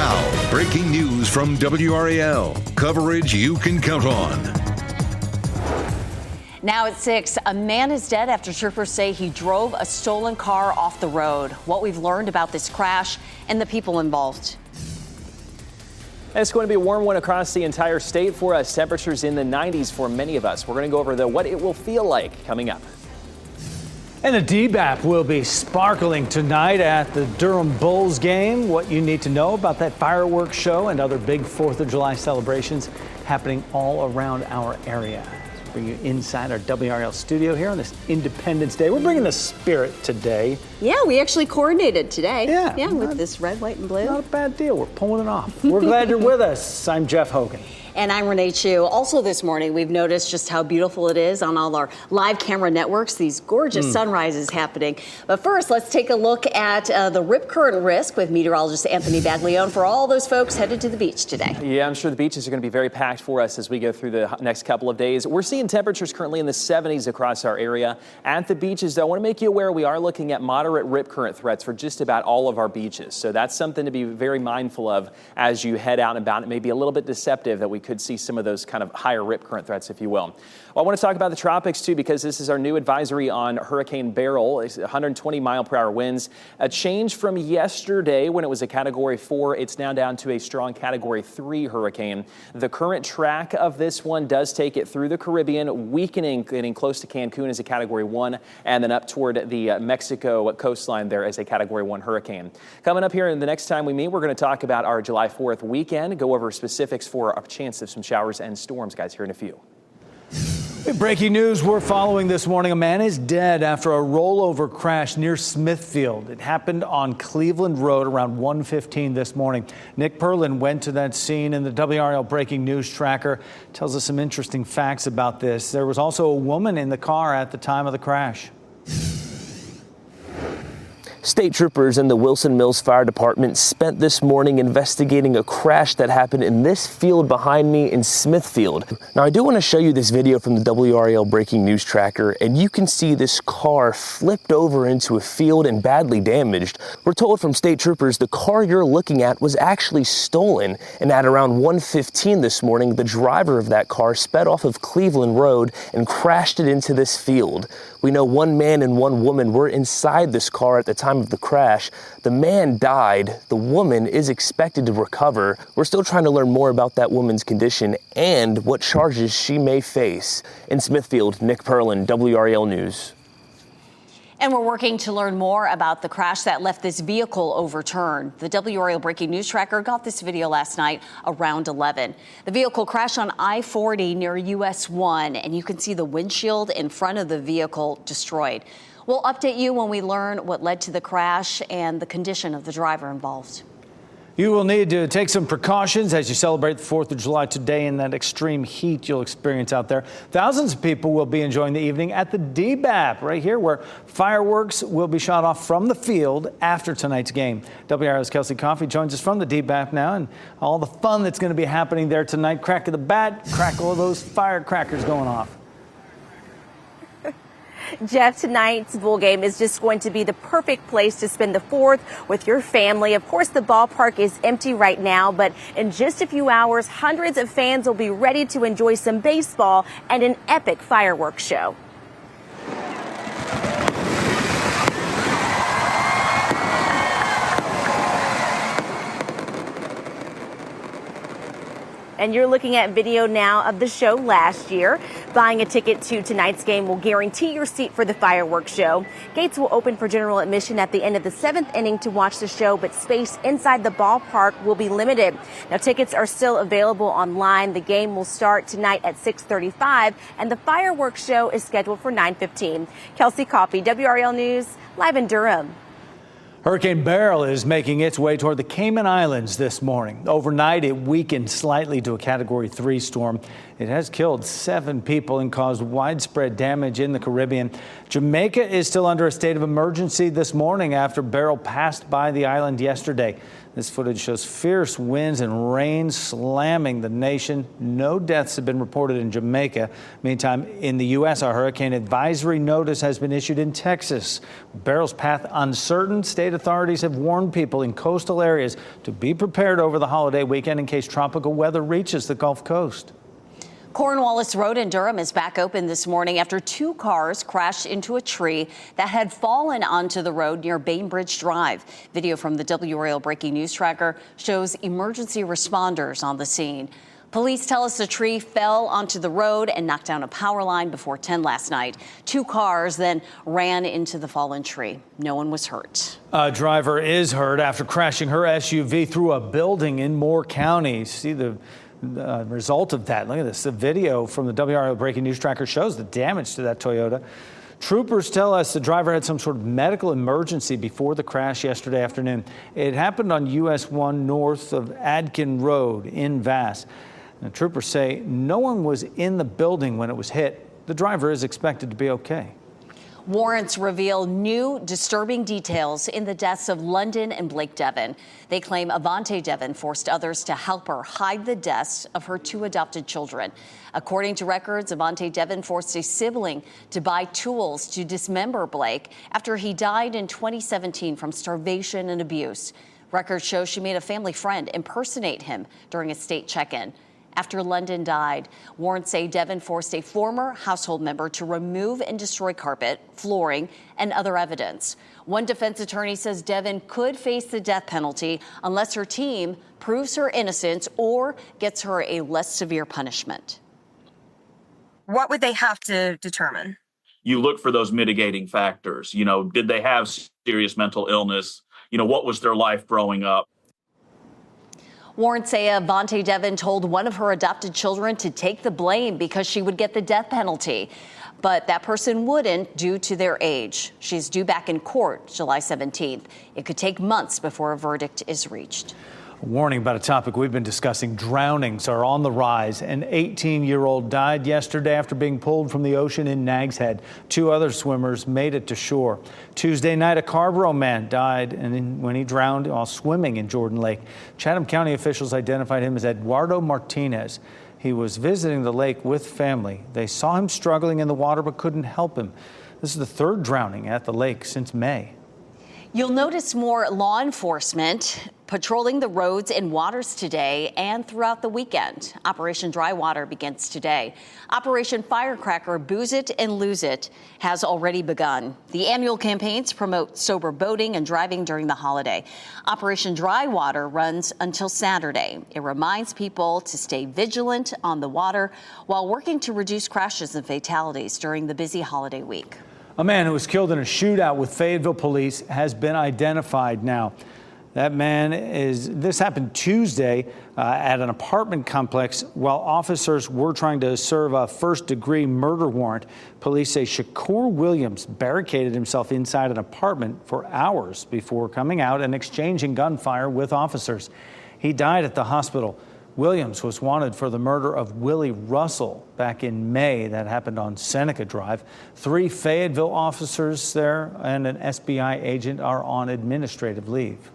Now, breaking news from WRAL. Coverage you can count on. Now at 6, a man is dead after troopers say he drove a stolen car off the road. What we've learned about this crash and the people involved. It's going to be a warm one across the entire state for us. Temperatures in the 90s for many of us. We're going to go over what it will feel like coming up. And the DBAP will be sparkling tonight at the Durham Bulls game. What you need to know about that fireworks show and other big 4th of July celebrations happening all around our area. Let's bring you inside our WRL studio here on this Independence Day. We're bringing the spirit today. Yeah, we actually coordinated today. Yeah, with this red, white, and blue. Not a bad deal. We're pulling it off. We're glad you're with us. I'm Jeff Hogan. And I'm Renee Chu. Also this morning, we've noticed just how beautiful it is on all our live camera networks, these gorgeous sunrises happening. But first, let's take a look at the rip current risk with meteorologist Anthony Baglione for all those folks headed to the beach today. Yeah, I'm sure the beaches are going to be very packed for us as we go through the next couple of days. We're seeing temperatures currently in the 70s across our area. At the beaches, though, I want to make you aware we are looking at moderate rip current threats for just about all of our beaches. So that's something to be very mindful of as you head out and about. It may be a little bit deceptive that we could see some of those kind of higher rip current threats, if you will. Well, I want to talk about the tropics, too, because this is our new advisory on Hurricane Beryl. It's 120 mile per hour winds. A change from yesterday when it was a Category 4. It's now down to a strong Category 3 hurricane. The current track of this one does take it through the Caribbean, weakening, getting close to Cancun as a Category 1, and then up toward the Mexico coastline there as a Category 1 hurricane. Coming up here, and the next time we meet, we're going to talk about our July 4th weekend, go over specifics for a chance of some showers and storms, guys, here in a few. Breaking news we're following this morning. A man is dead after a rollover crash near Smithfield. It happened on Cleveland Road around 1:15 this morning. Nick Perlin went to that scene, and the WRL Breaking News Tracker tells us some interesting facts about this. There was also a woman in the car at the time of the crash. State troopers and the Wilson Mills Fire Department spent this morning investigating a crash that happened in this field behind me in Smithfield. Now, I do want to show you this video from the WRAL Breaking News Tracker, and you can see this car flipped over into a field and badly damaged. We're told from state troopers the car you're looking at was actually stolen, and at around 1:15 this morning, the driver of that car sped off of Cleveland Road and crashed it into this field. We know one man and one woman were inside this car at the time of the crash. The man died. The woman is expected to recover. We're still trying to learn more about that woman's condition and what charges she may face. In Smithfield, Nick Perlin, WRAL News. And we're working to learn more about the crash that left this vehicle overturned. The WRAL Breaking News Tracker got this video last night around 11. The vehicle crashed on I-40 near US 1, and you can see the windshield in front of the vehicle destroyed. We'll update you when we learn what led to the crash and the condition of the driver involved. You will need to take some precautions as you celebrate the 4th of July today in that extreme heat you'll experience out there. Thousands of people will be enjoying the evening at the DBAP right here, where fireworks will be shot off from the field after tonight's game. WRAL's Kelsey Coffey joins us from the DBAP now, and all the fun that's going to be happening there tonight. Crack of the bat, crackle of those firecrackers going off. Jeff, tonight's bowl game is just going to be the perfect place to spend the 4th with your family. Of course, the ballpark is empty right now, but in just a few hours, hundreds of fans will be ready to enjoy some baseball and an epic fireworks show. And you're looking at video now of the show last year. Buying a ticket to tonight's game will guarantee your seat for the fireworks show. Gates will open for general admission at the end of the 7th inning to watch the show, but space inside the ballpark will be limited. Now, tickets are still available online. The game will start tonight at 6:35, and the fireworks show is scheduled for 9:15. Kelsey Coffey, WRAL News, live in Durham. Hurricane Beryl is making its way toward the Cayman Islands this morning. Overnight, it weakened slightly to a Category 3 storm. It has killed 7 people and caused widespread damage in the Caribbean. Jamaica is still under a state of emergency this morning after Beryl passed by the island yesterday. This footage shows fierce winds and rain slamming the nation. No deaths have been reported in Jamaica. Meantime, in the U.S., a hurricane advisory notice has been issued in Texas. Barrel's path uncertain. State authorities have warned people in coastal areas to be prepared over the holiday weekend in case tropical weather reaches the Gulf Coast. Cornwallis Road in Durham is back open this morning after two cars crashed into a tree that had fallen onto the road near Bainbridge Drive. Video from the WRAL breaking news tracker shows emergency responders on the scene. Police tell us the tree fell onto the road and knocked down a power line before 10 last night. Two cars then ran into the fallen tree. No one was hurt. A driver is hurt after crashing her SUV through a building in Moore County. See the result of that. Look at this. The video from the WRAL breaking news tracker shows the damage to that Toyota. Troopers tell us the driver had some sort of medical emergency before the crash yesterday afternoon. It happened on US 1 north of Adkin Road in Vass. The troopers say no one was in the building when it was hit. The driver is expected to be okay. Warrants reveal new disturbing details in the deaths of London and Blake Devon. They claim Avante Devon forced others to help her hide the deaths of her two adopted children. According to records, Avante Devon forced a sibling to buy tools to dismember Blake after he died in 2017 from starvation and abuse. Records show she made a family friend impersonate him during a state check-in. After London died, warrants say Devon forced a former household member to remove and destroy carpet, flooring, and other evidence. One defense attorney says Devon could face the death penalty unless her team proves her innocence or gets her a less severe punishment. What would they have to determine? You look for those mitigating factors. You know, did they have serious mental illness? You know, what was their life growing up? Warrants say Avante Devon told one of her adopted children to take the blame because she would get the death penalty. But that person wouldn't due to their age. She's due back in court July 17th. It could take months before a verdict is reached. A warning about a topic we've been discussing. Drownings are on the rise. An 18-year-old died yesterday after being pulled from the ocean in Nags Head. Two other swimmers made it to shore. Tuesday night, a Carborough man died when he drowned while swimming in Jordan Lake. Chatham County officials identified him as Eduardo Martinez. He was visiting the lake with family. They saw him struggling in the water but couldn't help him. This is the third drowning at the lake since May. You'll notice more law enforcement patrolling the roads and waters today and throughout the weekend. Operation Dry Water begins today. Operation Firecracker Booze It and Lose It has already begun. The annual campaigns promote sober boating and driving during the holiday. Operation Dry Water runs until Saturday. It reminds people to stay vigilant on the water while working to reduce crashes and fatalities during the busy holiday week. A man who was killed in a shootout with Fayetteville police has been identified now. This happened Tuesday at an apartment complex while officers were trying to serve a first-degree murder warrant. Police say Shakur Williams barricaded himself inside an apartment for hours before coming out and exchanging gunfire with officers. He died at the hospital. Williams was wanted for the murder of Willie Russell back in May. That happened on Seneca Drive. 3 Fayetteville officers there and an SBI agent are on administrative leave.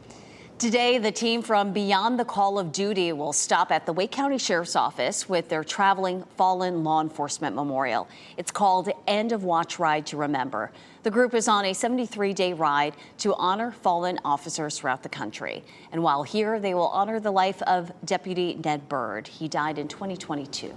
Today, the team from Beyond the Call of Duty will stop at the Wake County Sheriff's Office with their traveling fallen law enforcement memorial. It's called End of Watch Ride to Remember. The group is on a 73-day ride to honor fallen officers throughout the country. And while here, they will honor the life of Deputy Ned Byrd. He died in 2022.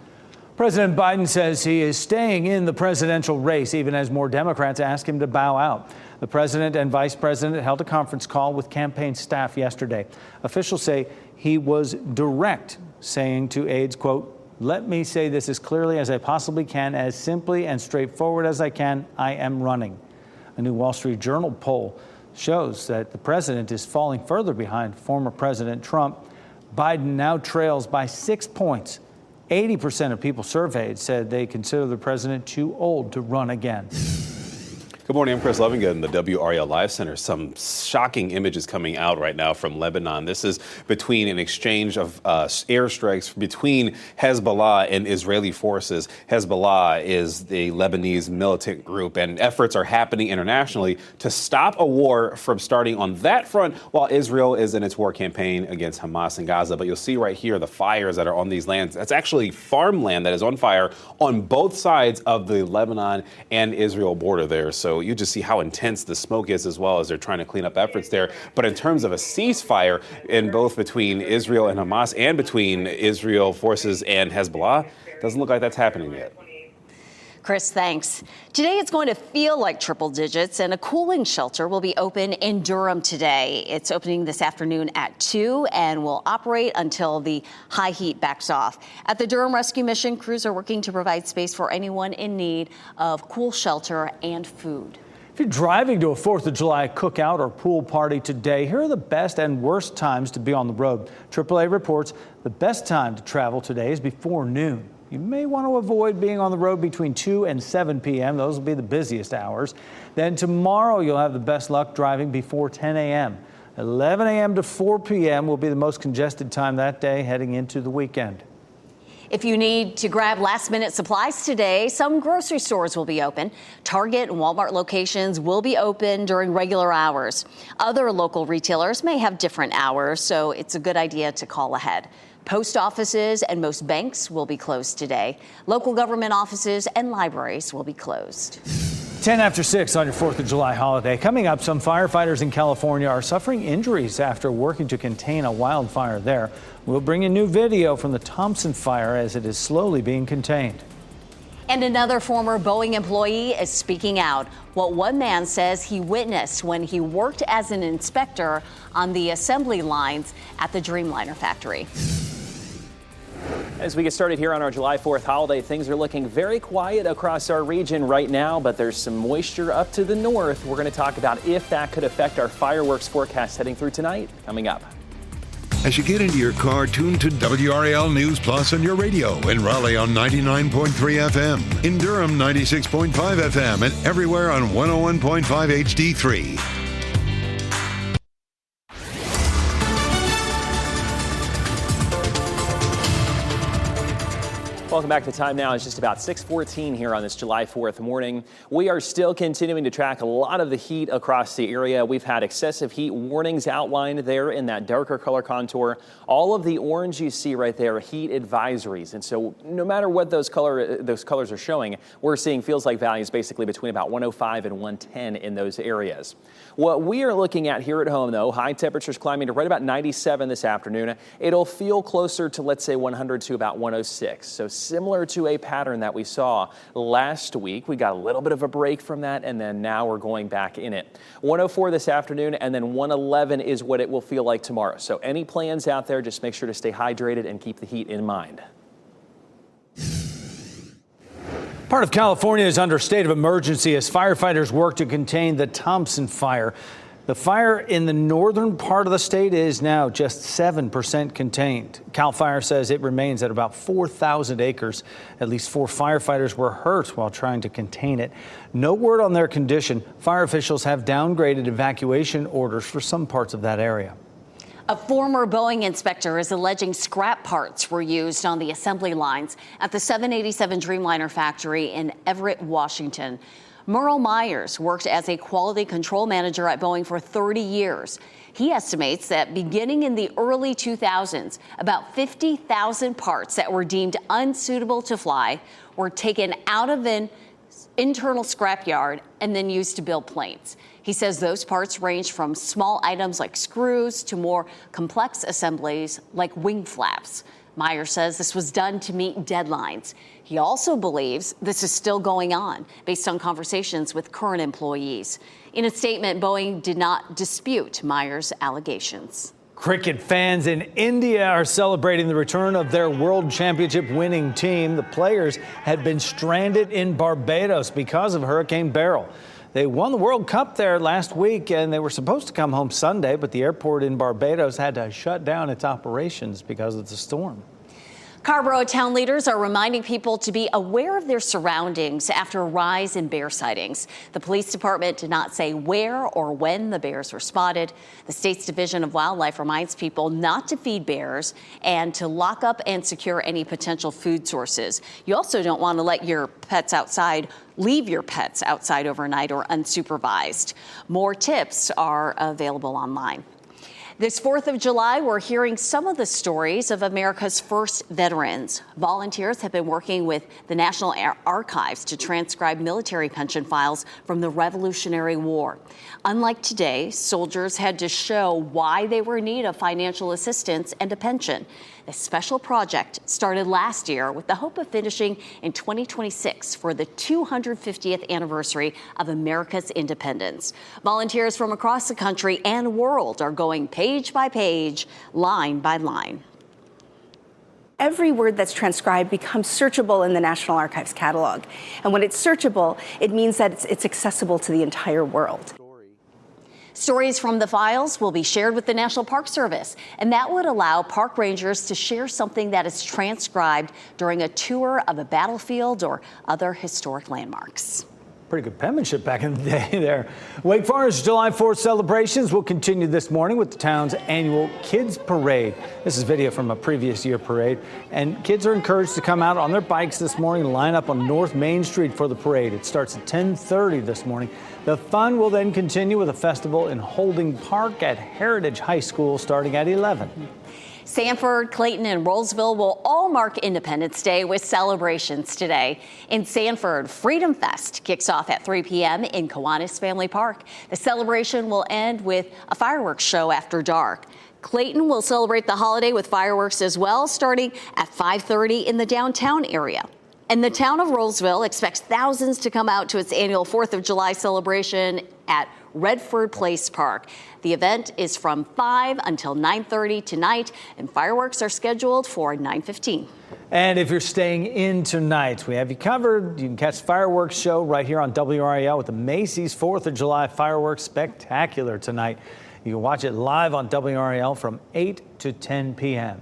President Biden says he is staying in the presidential race, even as more Democrats ask him to bow out. The president and vice president held a conference call with campaign staff yesterday. Officials say he was direct, saying to aides, quote, "Let me say this as clearly as I possibly can, as simply and straightforward as I can. I am running." A new Wall Street Journal poll shows that the president is falling further behind former President Trump. Biden now trails by 6 points. 80% of people surveyed said they consider the president too old to run again. Good morning, I'm Chris Lovingood in the WRAL Live Center. Some shocking images coming out right now from Lebanon. This is between an exchange of airstrikes between Hezbollah and Israeli forces. Hezbollah is the Lebanese militant group, and efforts are happening internationally to stop a war from starting on that front while Israel is in its war campaign against Hamas in Gaza. But you'll see right here the fires that are on these lands. That's actually farmland that is on fire on both sides of the Lebanon and Israel border there. So you just see how intense the smoke is, as well as they're trying to clean up efforts there. But in terms of a ceasefire in both between Israel and Hamas and between Israel forces and Hezbollah, doesn't look like that's happening yet. Chris, thanks. Today it's going to feel like triple digits, and a cooling shelter will be open in Durham today. It's opening this afternoon at 2 and will operate until the high heat backs off. At the Durham Rescue Mission, crews are working to provide space for anyone in need of cool shelter and food. If you're driving to a 4th of July cookout or pool party today, here are the best and worst times to be on the road. AAA reports the best time to travel today is before noon. You may want to avoid being on the road between 2 and 7 p.m. Those will be the busiest hours. Then tomorrow you'll have the best luck driving before 10 a.m. 11 a.m. to 4 p.m. will be the most congested time that day heading into the weekend. If you need to grab last-minute supplies today, some grocery stores will be open. Target and Walmart locations will be open during regular hours. Other local retailers may have different hours, so it's a good idea to call ahead. Post offices and most banks will be closed today. Local government offices and libraries will be closed. 10 after 6 on your 4th of July holiday. Coming up, some firefighters in California are suffering injuries after working to contain a wildfire there. We'll bring you new video from the Thompson fire as it is slowly being contained. And another former Boeing employee is speaking out. What one man says he witnessed when he worked as an inspector on the assembly lines at the Dreamliner factory. As we get started here on our July 4th holiday, things are looking very quiet across our region right now, but there's some moisture up to the north. We're going to talk about if that could affect our fireworks forecast heading through tonight. Coming up. As you get into your car, tune to WRAL News Plus on your radio. In Raleigh on 99.3 FM. In Durham, 96.5 FM. And everywhere on 101.5 HD3. Welcome back. The time now is just about 6:14 here on this July 4th morning. We are still continuing to track a lot of the heat across the area. We've had excessive heat warnings outlined there in that darker color contour. All of the orange you see right there are heat advisories. And so no matter what those colors are showing, we're seeing feels like values basically between about 105 and 110 in those areas. What we are looking at here at home, though, high temperatures climbing to right about 97 this afternoon. It'll feel closer to, let's say, 100 to about 106. So similar to a pattern that we saw last week. We got a little bit of a break from that, and then now we're going back in it. 104 this afternoon, and then 111 is what it will feel like tomorrow. So any plans out there, just make sure to stay hydrated and keep the heat in mind. Part of California is under state of emergency as firefighters work to contain the Thompson fire. The fire in the northern part of the state is now just 7% contained. CAL FIRE says it remains at about 4,000 acres. At least 4 firefighters were hurt while trying to contain it. No word on their condition. Fire officials have downgraded evacuation orders for some parts of that area. A former Boeing inspector is alleging scrap parts were used on the assembly lines at the 787 Dreamliner factory in Everett, Washington. Merle Myers worked as a quality control manager at Boeing for 30 years. He estimates that beginning in the early 2000s, about 50,000 parts that were deemed unsuitable to fly were taken out of an internal scrapyard and then used to build planes. He says those parts range from small items like screws to more complex assemblies like wing flaps. Meyer says this was done to meet deadlines. He also believes this is still going on based on conversations with current employees. In a statement, Boeing did not dispute Meyer's allegations. Cricket fans in India are celebrating the return of their World Championship winning team. The players had been stranded in Barbados because of Hurricane Beryl. They won the World Cup there last week, and they were supposed to come home Sunday, but the airport in Barbados had to shut down its operations because of the storm. Carborough town leaders are reminding people to be aware of their surroundings after a rise in bear sightings. The police department did not say where or when the bears were spotted. The state's Division of Wildlife reminds people not to feed bears and to lock up and secure any potential food sources. You also don't want to let your pets outside, leave your pets outside overnight or unsupervised. More tips are available online. This 4th of July, we're hearing some of the stories of America's first veterans. Volunteers have been working with the National Archives to transcribe military pension files from the Revolutionary War. Unlike today, soldiers had to show why they were in need of financial assistance and a pension. This special project started last year with the hope of finishing in 2026 for the 250th anniversary of America's independence. Volunteers from across the country and world are going page by page, line by line. Every word that's transcribed becomes searchable in the National Archives catalog. And when it's searchable, it means that it's accessible to the entire world. Stories from the files will be shared with the National Park Service, and that would allow park rangers to share something that is transcribed during a tour of a battlefield or other historic landmarks. Pretty good penmanship back in the day there. Wake Forest July 4th celebrations will continue this morning with the town's annual Kids Parade. This is video from a previous year parade, and kids are encouraged to come out on their bikes this morning and line up on North Main Street for the parade. It starts at 10:30 this morning. The fun will then continue with a festival in Holding Park at Heritage High School starting at 11. Sanford, Clayton, and Rollsville will all mark Independence Day with celebrations today. In Sanford, Freedom Fest kicks off at 3 p.m. in Kiwanis Family Park. The celebration will end with a fireworks show after dark. Clayton will celebrate the holiday with fireworks as well, starting at 5:30 in the downtown area. And the town of Rollsville expects thousands to come out to its annual 4th of July celebration at Redford Place Park. The event is from 5 until 9:30 tonight, and fireworks are scheduled for 9:15. And if you're staying in tonight, we have you covered. You can catch the fireworks show right here on WRAL with the Macy's 4th of July Fireworks Spectacular tonight. You can watch it live on WRAL from 8 to 10 p.m.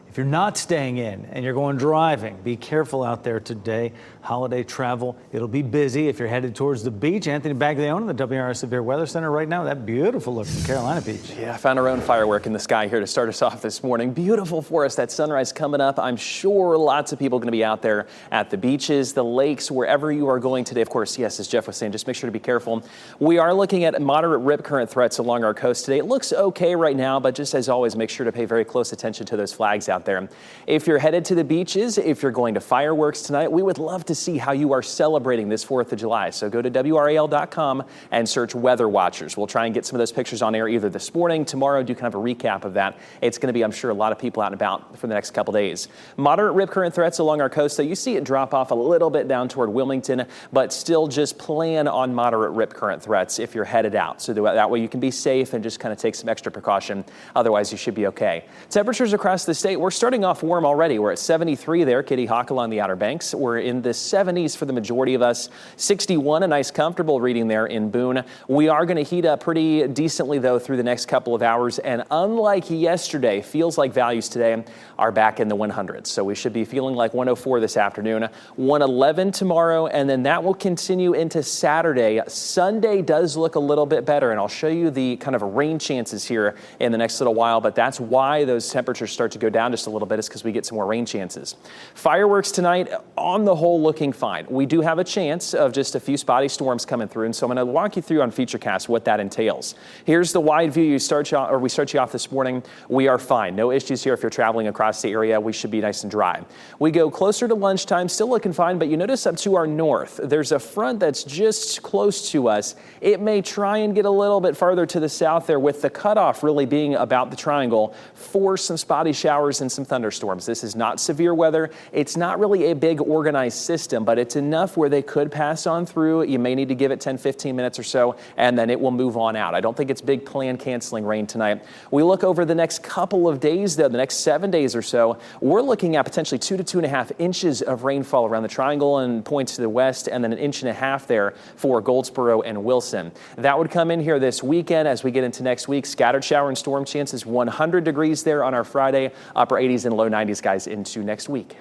If you're not staying in and you're going driving, be careful out there today. Holiday travel, it'll be busy if you're headed towards the beach. Anthony Baglione in the WRAL Severe Weather Center right now. That beautiful look from Carolina Beach. Yeah, I found our own firework in the sky here to start us off this morning. Beautiful for us. That sunrise coming up. I'm sure lots of people are going to be out there at the beaches, the lakes, wherever you are going today. Of course, yes, as Jeff was saying, just make sure to be careful. We are looking at moderate rip current threats along our coast today. It looks okay right now, but just as always, make sure to pay very close attention to those flags out there. If you're headed to the beaches, if you're going to fireworks tonight, we would love to see how you are celebrating this 4th of July. So go to WRAL.com and search Weather Watchers. We'll try and get some of those pictures on air either this morning, tomorrow, do kind of a recap of that. It's going to be, I'm sure, a lot of people out and about for the next couple days. Moderate rip current threats along our coast, so you see it drop off a little bit down toward Wilmington, but still just plan on moderate rip current threats if you're headed out. So that way you can be safe and just kind of take some extra precaution. Otherwise, you should be okay. Temperatures across the state, we're starting off warm already. We're at 73 there, Kitty Hawk along the Outer Banks. We're in the 70s for the majority of us. 61, a nice comfortable reading there in Boone. We are going to heat up pretty decently though through the next couple of hours, and unlike yesterday, feels like values today are back in the 100s. So we should be feeling like 104 this afternoon, 111 tomorrow, and then that will continue into Saturday. Sunday does look a little bit better, and I'll show you the kind of rain chances here in the next little while, but that's why those temperatures start to go down just a little bit, is because we get some more rain chances. Fireworks tonight, on the whole, looking fine. We do have a chance of just a few spotty storms coming through, and so I'm going to walk you through on Featurecast what that entails. Here's the wide view. We start you off this morning. We are fine. No issues here if you're traveling across the area. We should be nice and dry. We go closer to lunchtime, still looking fine, but you notice up to our north, there's a front that's just close to us. It may try and get a little bit farther to the south there, with the cutoff really being about the triangle for some spotty showers and some thunderstorms. This is not severe weather. It's not really a big organized system, but it's enough where they could pass on through. You may need to give it 10-15 minutes or so, and then it will move on out. I don't think it's big plan canceling rain tonight. We look over the next couple of days, though, the next 7 days or so, we're looking at potentially 2 to 2.5 inches of rainfall around the triangle and points to the west, and then 1.5 inches there for Goldsboro and Wilson. That would come in here this weekend as we get into next week. Scattered shower and storm chances, 100 degrees there on our Friday, upper upper 80s and low 90s, guys, into next week.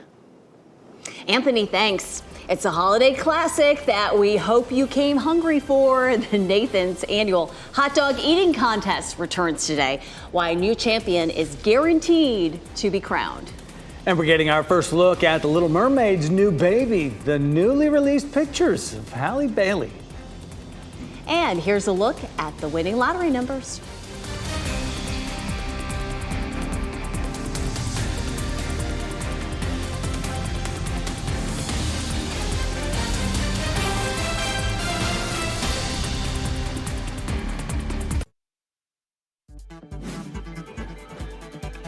Anthony, thanks. It's a holiday classic that we hope you came hungry for. The Nathan's annual hot dog eating contest returns today. Why a new champion is guaranteed to be crowned. And we're getting our first look at the Little Mermaid's new baby, the newly released pictures of Halle Bailey. And here's a look at the winning lottery numbers.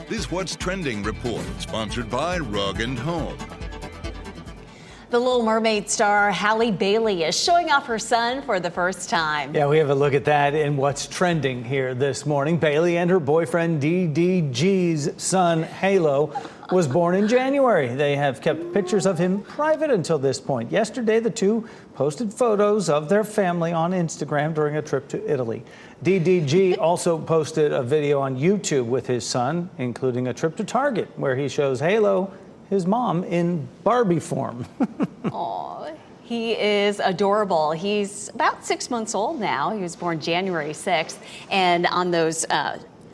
This What's Trending report, sponsored by Rug & Home. The Little Mermaid star Halle Bailey is showing off her son for the first time. Yeah, we have a look at that in What's Trending here this morning. Bailey and her boyfriend DDG's son Halo was born in January. They have kept pictures of him private until this point. Yesterday, the two posted photos of their family on Instagram during a trip to Italy. DDG also posted a video on YouTube with his son, including a trip to Target, where he shows Halo, his mom, in Barbie form. Aw, he is adorable. He's about 6 months old now. He was born January 6th. And on those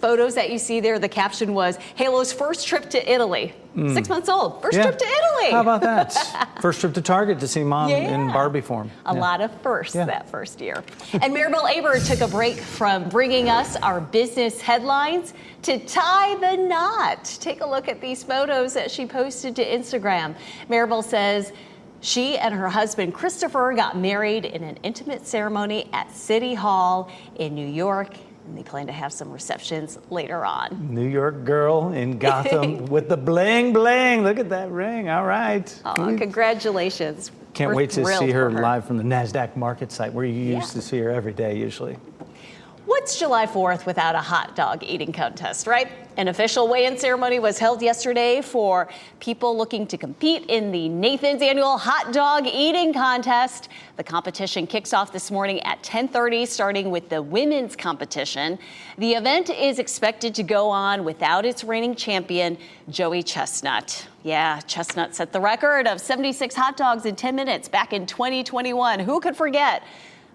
photos that you see there, the caption was Halo's first trip to Italy. 6 months old, first trip to Italy. How about that? First trip to Target to see mom in Barbie form. A lot of firsts that first year. And Maribel Aber took a break from bringing us our business headlines to tie the knot. Take a look at these photos that she posted to Instagram. Maribel says she and her husband Christopher got married in an intimate ceremony at City Hall in New York. And they plan to have some receptions later on. New York girl in Gotham with the bling bling. Look at that ring. All right. Oh, congratulations. Can't We're wait to see her thrilled for live from the NASDAQ market site where you used to see her every day usually. What's July 4th without a hot dog eating contest, right? An official weigh-in ceremony was held yesterday for people looking to compete in the Nathan's annual hot dog eating contest. The competition kicks off this morning at 10:30, starting with the women's competition. The event is expected to go on without its reigning champion, Joey Chestnut. Yeah, Chestnut set the record of 76 hot dogs in 10 minutes back in 2021. Who could forget?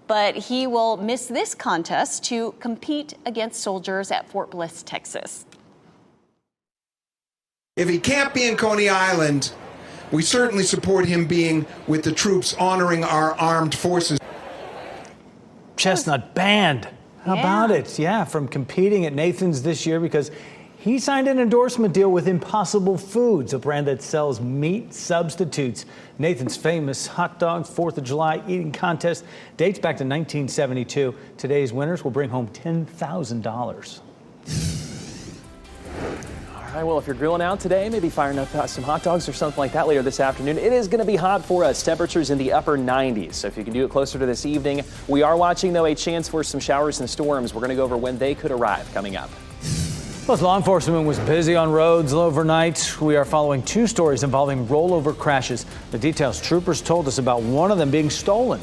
But he will miss this contest to compete against soldiers at Fort Bliss, Texas. If he can't be in Coney Island, we certainly support him being with the troops honoring our armed forces. Chestnut banned. How about it? Yeah, from competing at Nathan's this year because he signed an endorsement deal with Impossible Foods, a brand that sells meat substitutes. Nathan's famous hot dog 4th of July eating contest dates back to 1972. Today's winners will bring home $10,000. All right, well, if you're grilling out today, maybe firing up some hot dogs or something like that later this afternoon. It is going to be hot for us. Temperatures in the upper 90s. So if you can do it closer to this evening. We are watching, though, a chance for some showers and storms. We're going to go over when they could arrive coming up. Plus, law enforcement was busy on roads overnight. We are following two stories involving rollover crashes. The details troopers told us about one of them being stolen.